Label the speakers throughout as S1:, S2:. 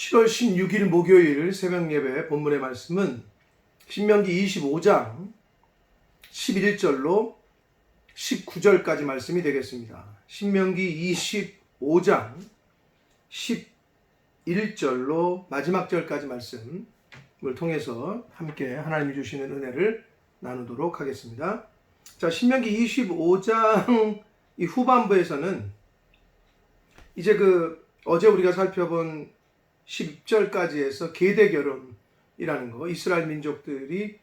S1: 7월 16일 목요일 새벽예배 본문의 말씀은 신명기 25장 11절로 19절까지 말씀이 되겠습니다. 신명기 25장 11절로 마지막 절까지 말씀을 통해서 함께 하나님이 주시는 은혜를 나누도록 하겠습니다. 자, 신명기 25장 이 후반부에서는 이제 어제 우리가 살펴본 10절까지 해서 계대 결혼이라는 거, 이스라엘 민족들이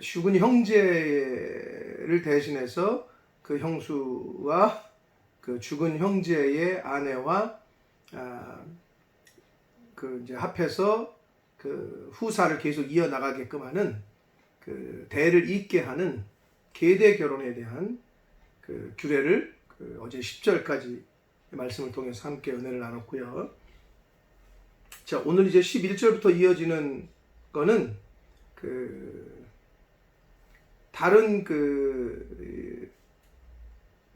S1: 죽은 형제를 대신해서 그 형수와 그 죽은 형제의 아내와 이제 합해서 그 후사를 계속 이어나가게끔 하는 그 대를 잇게 하는 계대 결혼에 대한 그 규례를 어제 10절까지 말씀을 통해서 함께 은혜를 나눴고요. 자, 오늘 이제 11절부터 이어지는 거는 다른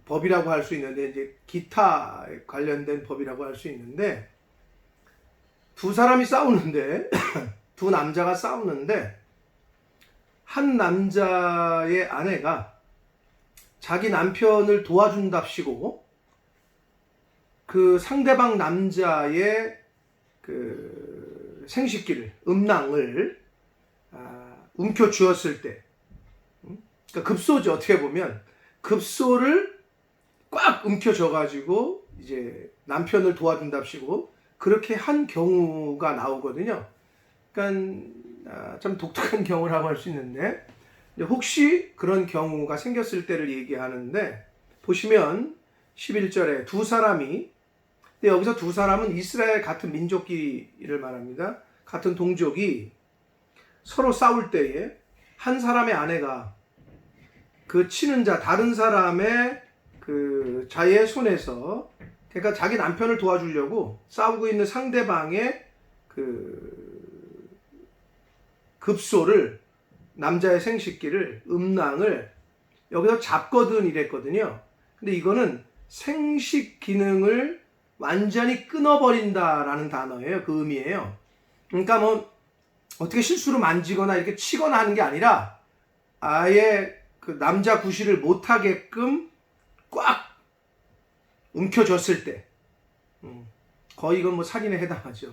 S1: 법이라고 할 수 있는데, 이제 기타 관련된 법이라고 할 수 있는데, 두 사람이 싸우는데 두 남자가 싸우는데 한 남자의 아내가 자기 남편을 도와준답시고 그 상대방 남자의 생식기를, 음낭을 움켜쥐었을 때, 그러니까 급소죠. 어떻게 보면 급소를 꽉 움켜줘가지고 이제 남편을 도와준답시고 그렇게 한 경우가 나오거든요. 그러니까 참 독특한 경우라고 할 수 있는데, 혹시 그런 경우가 생겼을 때를 얘기하는데, 보시면 11절에 두 사람이, 여기서 두 사람은 이스라엘 같은 민족끼리를 말합니다. 같은 동족이 서로 싸울 때에 한 사람의 아내가 그 치는 자, 다른 사람의 그 자의 손에서, 그러니까 자기 남편을 도와주려고 싸우고 있는 상대방의 급소를, 남자의 생식기를, 음낭을 여기서 잡거든 이랬거든요. 근데 이거는 생식 기능을 완전히 끊어버린다라는 단어예요. 그 의미예요. 그러니까 어떻게 실수로 만지거나 이렇게 치거나 하는 게 아니라 아예 그 남자 구실을 못하게끔 꽉 움켜줬을 때, 거의 이건 살인에 해당하죠.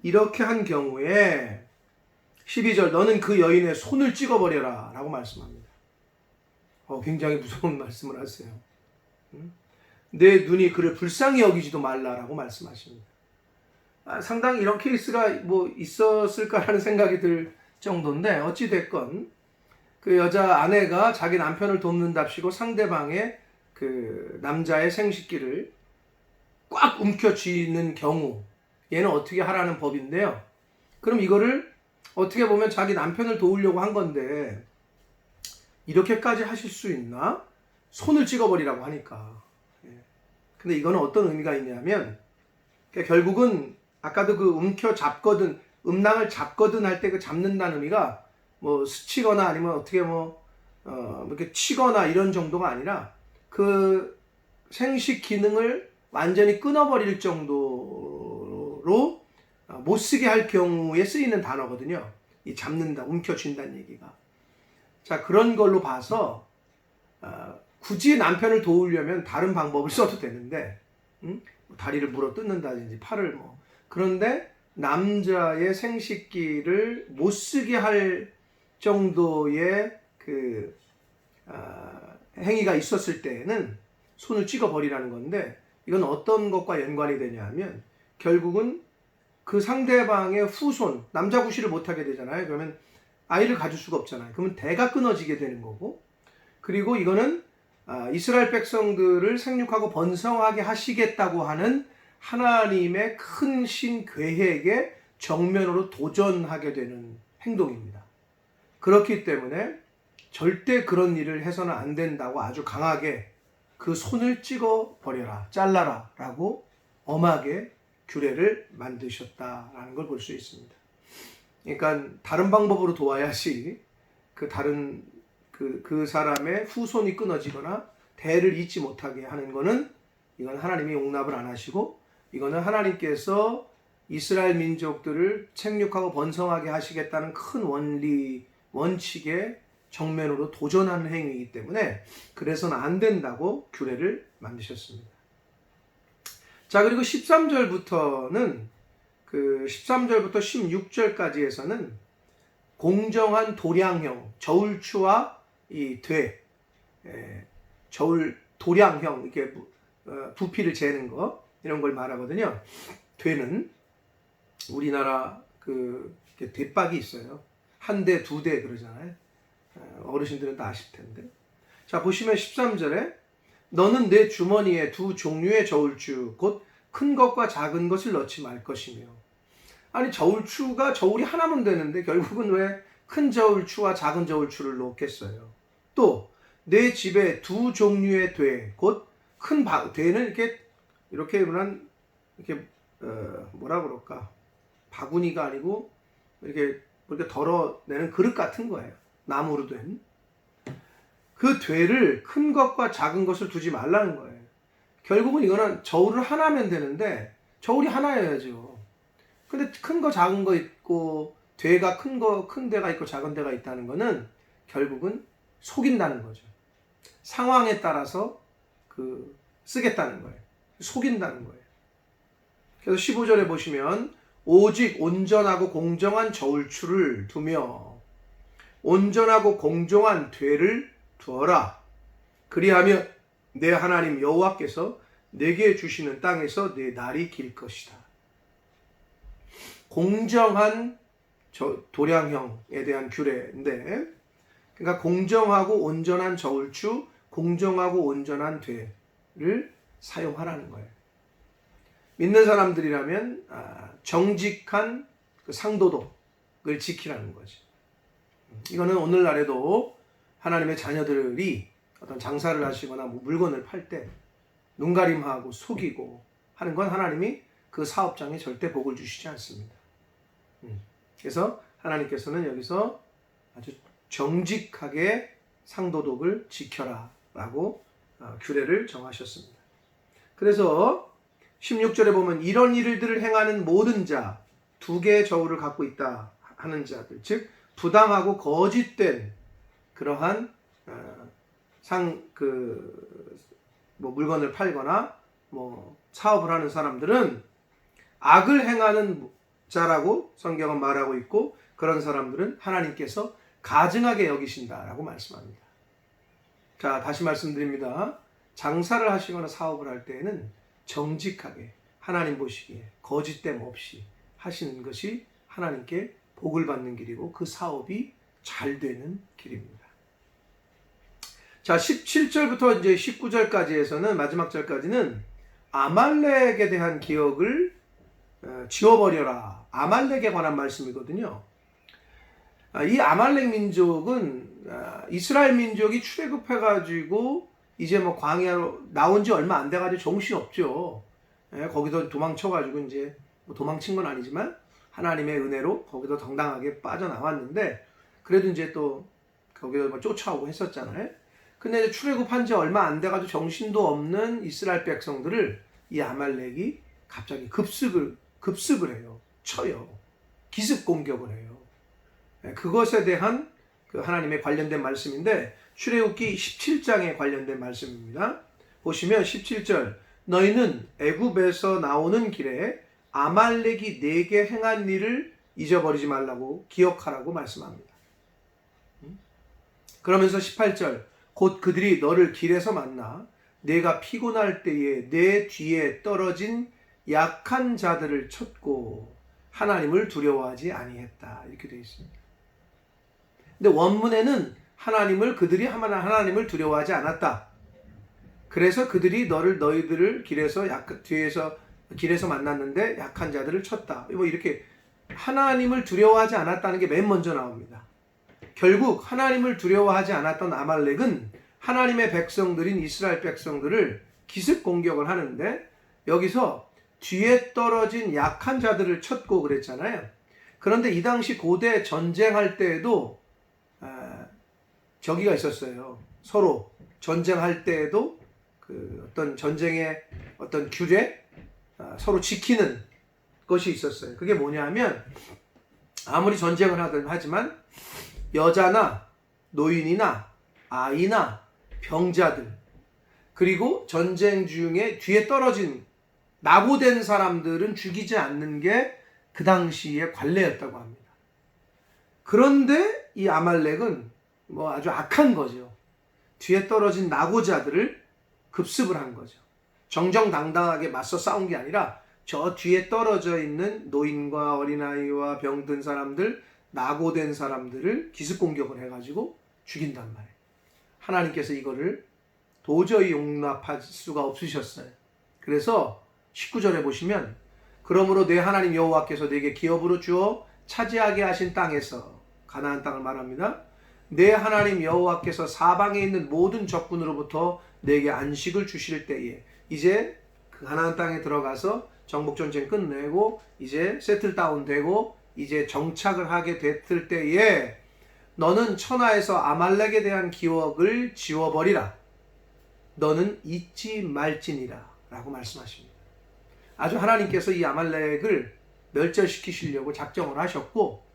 S1: 이렇게 한 경우에 12절, 너는 그 여인의 손을 찍어버려라 라고 말씀합니다. 굉장히 무서운 말씀을 하세요. 내 눈이 그를 불쌍히 여기지도 말라라고 말씀하십니다. 상당히 이런 케이스가 있었을까라는 생각이 들 정도인데, 어찌됐건 그 여자 아내가 자기 남편을 돕는답시고 상대방의 그 남자의 생식기를 꽉 움켜쥐는 경우, 얘는 어떻게 하라는 법인데요. 그럼 이거를 어떻게 보면 자기 남편을 도우려고 한 건데 이렇게까지 하실 수 있나? 손을 찍어버리라고 하니까. 근데 이거는 어떤 의미가 있냐면, 결국은 아까도 움켜잡거든, 음낭을 잡거든 할 때 그 잡는다는 의미가 스치거나 아니면 어떻게 이렇게 치거나 이런 정도가 아니라 그 생식 기능을 완전히 끊어버릴 정도로 못 쓰게 할 경우에 쓰이는 단어거든요. 이 잡는다, 움켜쥔다는 얘기가. 자, 그런 걸로 봐서 굳이 남편을 도우려면 다른 방법을 써도 되는데, 다리를 물어 뜯는다든지 팔을 그런데 남자의 생식기를 못 쓰게 할 정도의 행위가 있었을 때에는 손을 찍어버리라는 건데, 이건 어떤 것과 연관이 되냐 하면, 결국은 그 상대방의 후손, 남자 구실을 못하게 되잖아요. 그러면 아이를 가질 수가 없잖아요. 그러면 대가 끊어지게 되는 거고, 그리고 이거는 이스라엘 백성들을 생육하고 번성하게 하시겠다고 하는 하나님의 큰 신 계획에 정면으로 도전하게 되는 행동입니다. 그렇기 때문에 절대 그런 일을 해서는 안 된다고 아주 강하게 그 손을 찍어 버려라, 잘라라 라고 엄하게 규례를 만드셨다라는 걸 볼 수 있습니다. 그러니까 다른 방법으로 도와야지 그 사람의 후손이 끊어지거나 대를 잇지 못하게 하는 거는, 이건 하나님이 용납을 안 하시고, 이거는 하나님께서 이스라엘 민족들을 생육하고 번성하게 하시겠다는 큰 원칙에 정면으로 도전하는 행위이기 때문에 그래서는 안 된다고 규례를 만드셨습니다. 자, 그리고 13절부터 16절까지에서는 공정한 도량형, 저울추와 이 도량형, 이렇게 부피를 재는 거, 이런 걸 말하거든요. 되는 우리나라 대박이 있어요. 한 대, 두 대 그러잖아요. 어르신들은 다 아실 텐데. 자, 보시면 13절에 너는 내 주머니에 두 종류의 저울추 곧 큰 것과 작은 것을 넣지 말 것이며. 아니, 저울추가 저울이 하나면 되는데 결국은 왜 큰 저울추와 작은 저울추를 놓겠어요? 또 내 집에 두 종류의 곧 큰 되는 이렇게 뭐라 그럴까, 바구니가 아니고 이렇게 덜어내는 그릇 같은 거예요. 나무로 된 그 되를 큰 것과 작은 것을 두지 말라는 거예요. 결국은 이거는 저울을 하나면 되는데 저울이 하나여야죠. 근데 큰 거 작은 거 있고 되가 큰 데가 있고 작은 데가 있다는 거는 결국은 속인다는 거죠. 상황에 따라서 쓰겠다는 거예요. 속인다는 거예요. 그래서 15절에 보시면 오직 온전하고 공정한 저울추를 두며 온전하고 공정한 되를 두어라. 그리하면 내 하나님 여호와께서 내게 주시는 땅에서 내 날이 길 것이다. 공정한 도량형에 대한 규례인데, 그러니까 공정하고 온전한 저울추, 공정하고 온전한 되를 사용하라는 거예요. 믿는 사람들이라면 정직한 상도덕을 지키라는 거죠. 이거는 오늘날에도 하나님의 자녀들이 어떤 장사를 하시거나 물건을 팔 때 눈가림하고 속이고 하는 건 하나님이 그 사업장에 절대 복을 주시지 않습니다. 그래서 하나님께서는 여기서 아주 정직하게 상도덕을 지켜라 라고 규례를 정하셨습니다. 그래서 16절에 보면 이런 일들을 행하는 모든 자, 두 개의 저울을 갖고 있다 하는 자들, 즉 부당하고 거짓된 그러한 물건을 팔거나 사업을 하는 사람들은 악을 행하는 자라고 성경은 말하고 있고, 그런 사람들은 하나님께서 가증하게 여기신다라고 말씀합니다. 자, 다시 말씀드립니다. 장사를 하시거나 사업을 할 때에는 정직하게 하나님 보시기에 거짓됨 없이 하시는 것이 하나님께 복을 받는 길이고 그 사업이 잘 되는 길입니다. 자, 17절부터 이제 19절까지에서는 마지막 절까지는 아말렉에 대한 기억을 지워버려라. 아말렉에 관한 말씀이거든요. 이 아말렉 민족은 이스라엘 민족이 출애굽해가지고 이제 광야로 나온 지 얼마 안 돼가지고 정신없죠. 거기서 도망쳐가지고 이제 도망친 건 아니지만 하나님의 은혜로 거기서 당당하게 빠져나왔는데, 그래도 이제 또 거기서 쫓아오고 했었잖아요. 근데 이제 출애굽한 지 얼마 안 돼가지고 정신도 없는 이스라엘 백성들을 이 아말렉이 갑자기 급습을 해요. 쳐요. 기습 공격을 해요. 그것에 대한 하나님의 관련된 말씀인데, 출애굽기 17장에 관련된 말씀입니다. 보시면 17절, 너희는 애굽에서 나오는 길에 아말렉이 네게 행한 일을 잊어버리지 말라고 기억하라고 말씀합니다. 그러면서 18절, 곧 그들이 너를 길에서 만나 내가 피곤할 때에 내 뒤에 떨어진 약한 자들을 쳤고 하나님을 두려워하지 아니했다, 이렇게 되어 있습니다. 근데 원문에는 그들이 하나님을 두려워하지 않았다. 그래서 그들이 너희들을 길에서 만났는데 약한 자들을 쳤다. 이렇게 하나님을 두려워하지 않았다는 게 맨 먼저 나옵니다. 결국 하나님을 두려워하지 않았던 아말렉은 하나님의 백성들인 이스라엘 백성들을 기습 공격을 하는데, 여기서 뒤에 떨어진 약한 자들을 쳤고 그랬잖아요. 그런데 이 당시 고대 전쟁할 때에도 저기가 있었어요. 서로 전쟁할 때에도 어떤 전쟁의 어떤 규례, 서로 지키는 것이 있었어요. 그게 뭐냐면 아무리 전쟁을 하지만 여자나 노인이나 아이나 병자들 그리고 전쟁 중에 뒤에 떨어진 낙오된 사람들은 죽이지 않는 게 그 당시의 관례였다고 합니다. 그런데 이 아말렉은 뭐 아주 악한 거죠. 뒤에 떨어진 낙오자들을 급습을 한 거죠. 정정당당하게 맞서 싸운 게 아니라 저 뒤에 떨어져 있는 노인과 어린아이와 병든 사람들, 낙오된 사람들을 기습 공격을 해가지고 죽인단 말이에요. 하나님께서 이거를 도저히 용납할 수가 없으셨어요. 그래서 19절에 보시면 그러므로 내 하나님 여호와께서 내게 기업으로 주어 차지하게 하신 땅에서 가나안 땅을 말합니다. 내 하나님 여호와께서 사방에 있는 모든 적군으로부터 내게 안식을 주실 때에 이제 그 가나안 땅에 들어가서 정복전쟁 끝내고 이제 세틀다운 되고 이제 정착을 하게 됐을 때에 너는 천하에서 아말렉에 대한 기억을 지워버리라. 너는 잊지 말지니라 라고 말씀하십니다. 아주 하나님께서 이 아말렉을 멸절시키시려고 작정을 하셨고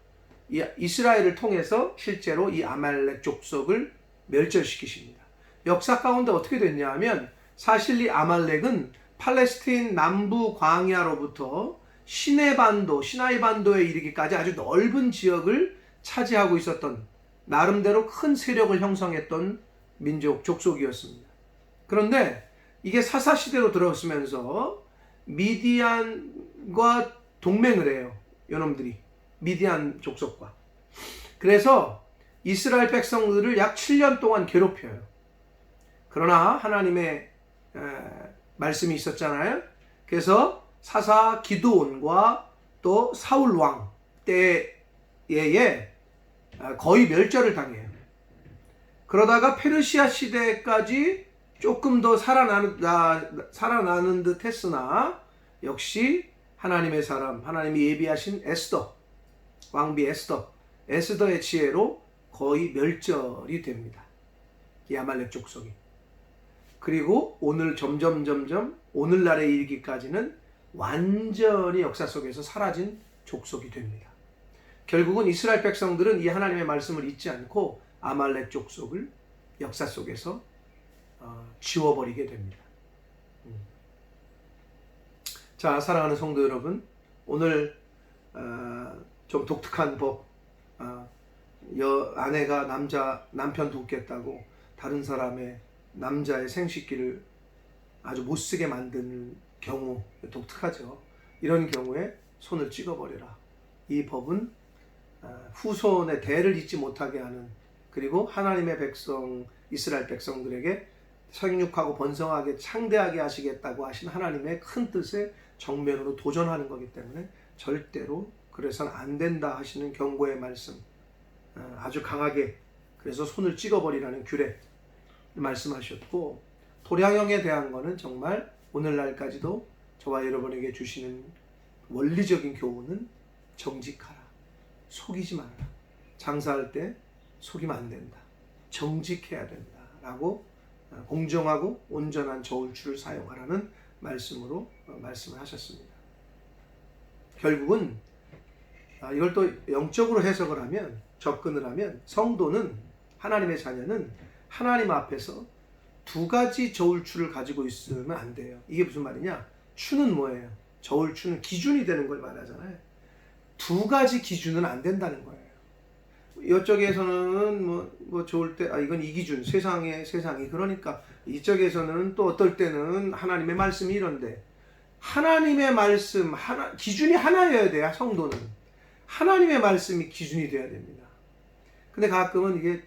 S1: 이 이스라엘을 통해서 실제로 이 아말렉 족속을 멸절시키십니다. 역사 가운데 어떻게 됐냐 하면 사실 이 아말렉은 팔레스틴 남부 광야로부터 시나이 반도에 이르기까지 아주 넓은 지역을 차지하고 있었던 나름대로 큰 세력을 형성했던 민족 족속이었습니다. 그런데 이게 사사시대로 들어서면서 미디안과 동맹을 해요. 요놈들이 미디안 족속과. 그래서 이스라엘 백성들을 약 7년 동안 괴롭혀요. 그러나 하나님의 말씀이 있었잖아요. 그래서 사사 기드온과 또 사울 왕 때에 거의 멸절을 당해요. 그러다가 페르시아 시대까지 조금 더 살아나는 듯 했으나 역시 하나님의 사람, 하나님이 예비하신 에스더, 왕비 에스더의 지혜로 거의 멸절이 됩니다. 이 아말렉 족속이. 그리고 오늘 점점 오늘날에 이르기까지는 완전히 역사 속에서 사라진 족속이 됩니다. 결국은 이스라엘 백성들은 이 하나님의 말씀을 잊지 않고 아말렉 족속을 역사 속에서 지워버리게 됩니다. 자, 사랑하는 성도 여러분, 오늘 좀 독특한 법, 아내가 남편 돕겠다고 다른 사람의 남자의 생식기를 아주 못쓰게 만드는 경우 독특하죠. 이런 경우에 손을 찍어버려라. 이 법은 후손의 대를 잊지 못하게 하는, 그리고 하나님의 백성 이스라엘 백성들에게 생육하고 번성하게 창대하게 하시겠다고 하신 하나님의 큰 뜻에 정면으로 도전하는 거기 때문에 절대로 그래서는 안 된다 하시는 경고의 말씀, 아주 강하게 그래서 손을 찍어버리라는 규례 말씀하셨고, 도량형에 대한 거는 정말 오늘날까지도 저와 여러분에게 주시는 원리적인 교훈은 정직하라, 속이지 마라, 장사할 때 속이면 안 된다, 정직해야 된다 라고 공정하고 온전한 저울추를 사용하라는 말씀으로 말씀을 하셨습니다. 결국은 이걸 또 영적으로 해석을 하면, 접근을 하면, 성도는, 하나님의 자녀는 하나님 앞에서 두 가지 저울추를 가지고 있으면 안 돼요. 이게 무슨 말이냐? 추는 뭐예요? 저울추는 기준이 되는 걸 말하잖아요. 두 가지 기준은 안 된다는 거예요. 이쪽에서는 뭐 좋을 때 이건 이 기준, 세상이 그러니까 이쪽에서는 또 어떨 때는 하나님의 말씀이 이런데, 하나님의 말씀 기준이 하나여야 돼요. 성도는 하나님의 말씀이 기준이 돼야 됩니다. 근데 가끔은 이게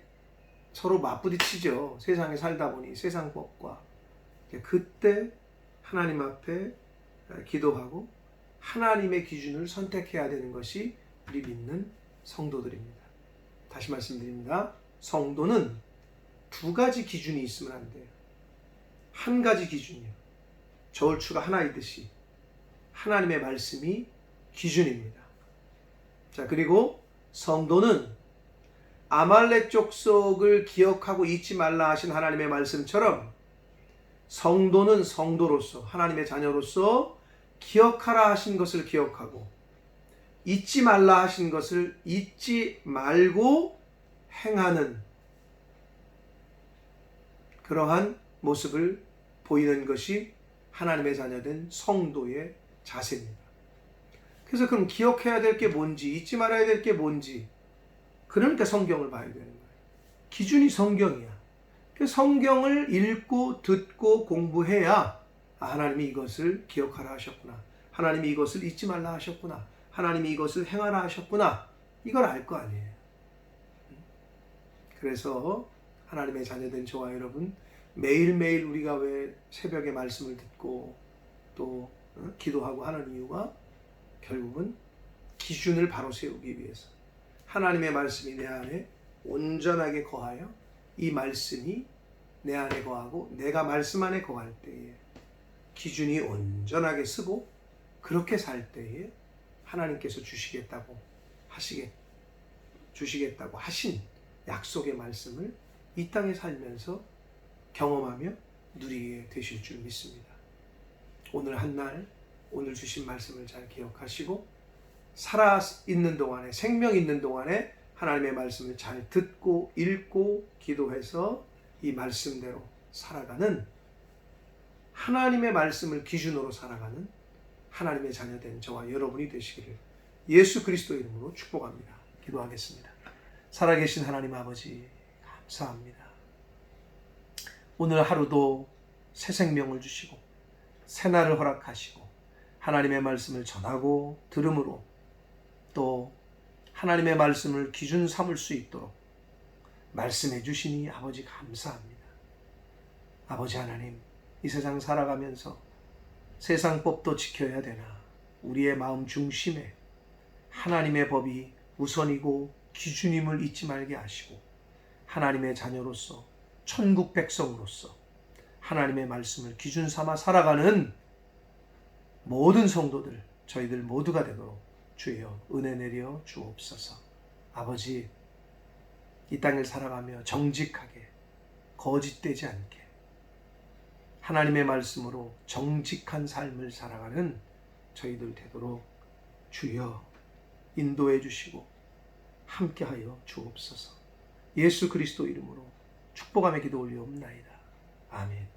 S1: 서로 맞부딪히죠. 세상에 살다 보니 세상 법과. 그때 하나님 앞에 기도하고 하나님의 기준을 선택해야 되는 것이 우리 믿는 성도들입니다. 다시 말씀드립니다. 성도는 두 가지 기준이 있으면 안 돼요. 한 가지 기준이요. 저울추가 하나이듯이 하나님의 말씀이 기준입니다. 자, 그리고 성도는 아말렉 족속을 기억하고 잊지 말라 하신 하나님의 말씀처럼 성도는 성도로서, 하나님의 자녀로서 기억하라 하신 것을 기억하고 잊지 말라 하신 것을 잊지 말고 행하는 그러한 모습을 보이는 것이 하나님의 자녀된 성도의 자세입니다. 그래서 그럼 기억해야 될 게 뭔지, 잊지 말아야 될 게 뭔지, 그러니까 성경을 봐야 되는 거예요. 기준이 성경이야. 그래서 성경을 읽고 듣고 공부해야 하나님이 이것을 기억하라 하셨구나, 하나님이 이것을 잊지 말라 하셨구나, 하나님이 이것을 행하라 하셨구나, 이걸 알 거 아니에요. 그래서 하나님의 자녀된 저와 여러분, 매일매일 우리가 왜 새벽에 말씀을 듣고 또 기도하고 하는 이유가 결국은 기준을 바로 세우기 위해서, 하나님의 말씀이 내 안에 온전하게 거하여 이 말씀이 내 안에 거하고 내가 말씀 안에 거할 때에 기준이 온전하게 쓰고 그렇게 살 때에 하나님께서 주시겠다고 하신 약속의 말씀을 이 땅에 살면서 경험하며 누리게 되실 줄 믿습니다. 오늘 한 날, 오늘 주신 말씀을 잘 기억하시고 살아 있는 동안에, 생명 있는 동안에 하나님의 말씀을 잘 듣고 읽고 기도해서 이 말씀대로 살아가는, 하나님의 말씀을 기준으로 살아가는 하나님의 자녀된 저와 여러분이 되시기를 예수 그리스도 이름으로 축복합니다. 기도하겠습니다. 살아계신 하나님 아버지, 감사합니다. 오늘 하루도 새 생명을 주시고 새 날을 허락하시고 하나님의 말씀을 전하고 들음으로 또 하나님의 말씀을 기준 삼을 수 있도록 말씀해 주시니 아버지 감사합니다. 아버지 하나님, 이 세상 살아가면서 세상 법도 지켜야 되나 우리의 마음 중심에 하나님의 법이 우선이고 기준임을 잊지 말게 하시고 하나님의 자녀로서 천국 백성으로서 하나님의 말씀을 기준 삼아 살아가는 모든 성도들, 저희들 모두가 되도록 주여 은혜 내려 주옵소서. 아버지, 이 땅을 살아가며 정직하게 거짓되지 않게 하나님의 말씀으로 정직한 삶을 살아가는 저희들 되도록 주여 인도해 주시고 함께하여 주옵소서. 예수 그리스도 이름으로 축복하며 기도 올리옵나이다. 아멘.